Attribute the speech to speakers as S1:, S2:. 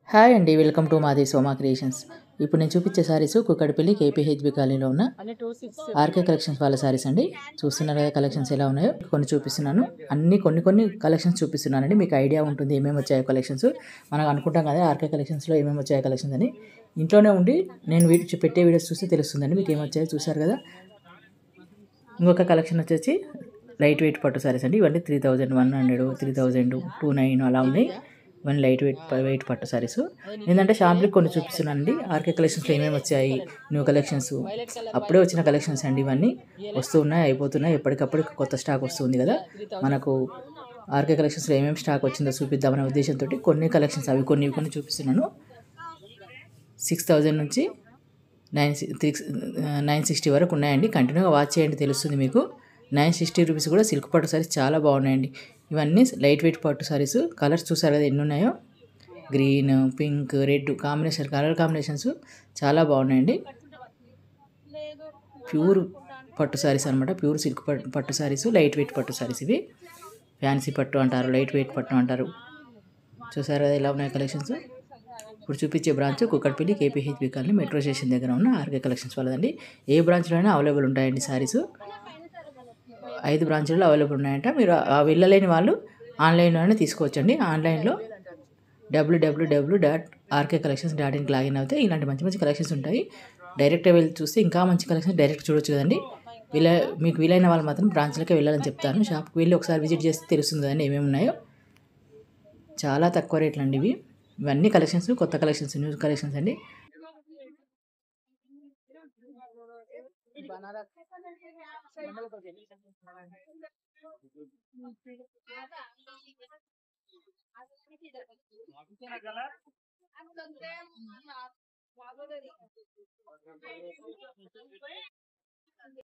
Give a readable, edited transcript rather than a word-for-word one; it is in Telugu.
S1: హాయ్ అండి, వెల్కమ్ టు మాది సోమా క్రియేషన్స్. ఇప్పుడు నేను చూపించే సారీస్ కుక్కడపల్లి కేపీహెచ్బి కాలనీలో ఉన్న ఆర్కే కలెక్షన్స్ వాళ్ళ సారీస్ అండి. చూస్తున్నారు కదా కలెక్షన్స్ ఎలా ఉన్నాయో. కొన్ని చూపిస్తున్నాను, కొన్ని కలెక్షన్స్ చూపిస్తున్నానండి. మీకు ఐడియా ఉంటుంది ఏమేమి వచ్చాయో కలెక్షన్స్. మనం అనుకుంటాం కదా ఆర్కే కలెక్షన్స్లో ఏమేమి వచ్చాయో కలెక్షన్స్ అని. ఇంట్లోనే ఉండి నేను పెట్టే వీడియోస్ చూస్తే తెలుస్తుందండి మీకు ఏమొచ్చాయో. చూసారు కదా. ఇంకొక కలెక్షన్ వచ్చేసి లైట్ వెయిట్ పట్టు సారీస్ అండి. ఇవన్నీ 3100, 3029 అలా ఉన్నాయి. ఇవన్నీ లైట్ వెయిట్ పట్టు సారీస్. ఏంటంటే షాంపులకి కొన్ని చూపిస్తున్నానండి. ఆర్కే కలెక్షన్స్లో ఏమేమి వచ్చాయి, న్యూ కలెక్షన్స్, అప్పుడే వచ్చిన కలెక్షన్స్ అండి. ఇవన్నీ వస్తూ ఉన్నాయి, అయిపోతున్నాయి. ఎప్పటికప్పుడు కొత్త స్టాక్ వస్తుంది కదా మనకు. ఆర్కే కలెక్షన్స్లో ఏమేమి స్టాక్ వచ్చిందో చూపిద్దామనే ఉద్దేశంతో కొన్ని కలెక్షన్స్ అవి కొన్ని చూపిస్తున్నాను. 6000 నుంచి 960 వరకు ఉన్నాయండి. కంటిన్యూగా వాచ్ చేయండి, తెలుస్తుంది మీకు. 960 రూపీస్ కూడా సిల్క్ పట్టు సారీస్ చాలా బాగున్నాయండి. ఇవన్నీ లైట్ వెయిట్ పట్టు సారీస్. కలర్స్ చూసారు కదా ఎన్ని ఉన్నాయో. Green, pink, red colour combinations చాలా బాగున్నాయండి. ప్యూర్ పట్టు సారీస్ అనమాట. ప్యూర్ సిల్క్ పట్టు సారీస్, లైట్ వెయిట్ పట్టు సారీస్. ఇవి ఫ్యాన్సీ పట్టు అంటారు, లైట్ వెయిట్ పట్టు అంటారు. చూసారు కదా ఎలా ఉన్నాయి కలెక్షన్స్. ఇప్పుడు చూపించే branch Kukkadapalli KPHB colony metro station దగ్గర ఉన్న ఆర్కే కలెక్షన్స్ వాళ్ళదండి. ఏ బ్రాంచ్లో అయినా అవైలబుల్ ఉంటాయండి సారీస్. 5 బ్రాంచ్లలో అవైలబుల్ ఉన్నాయంట. మీరు వెళ్ళలేని వాళ్ళు ఆన్లైన్లోనే తీసుకోవచ్చండి. ఆన్లైన్లో www.rkcollections.inకి లాగిన్ అవుతే ఇలాంటి మంచి మంచి కలెక్షన్స్ ఉంటాయి. డైరెక్ట్గా వెళ్ళి చూస్తే ఇంకా మంచి కలెక్షన్స్ డైరెక్ట్ చూడొచ్చు కదండి. మీకు వీలైన వాళ్ళు మాత్రం బ్రాంచ్లకే వెళ్ళాలని చెప్తాను. షాప్కి వెళ్ళి ఒకసారి విజిట్ చేస్తే తెలుస్తుంది కదండి ఏమేమి ఉన్నాయో. చాలా తక్కువ రేట్లు అండి ఇవి. ఇవన్నీ కలెక్షన్స్, కొత్త కలెక్షన్స్, న్యూ కలెక్షన్స్ అండి.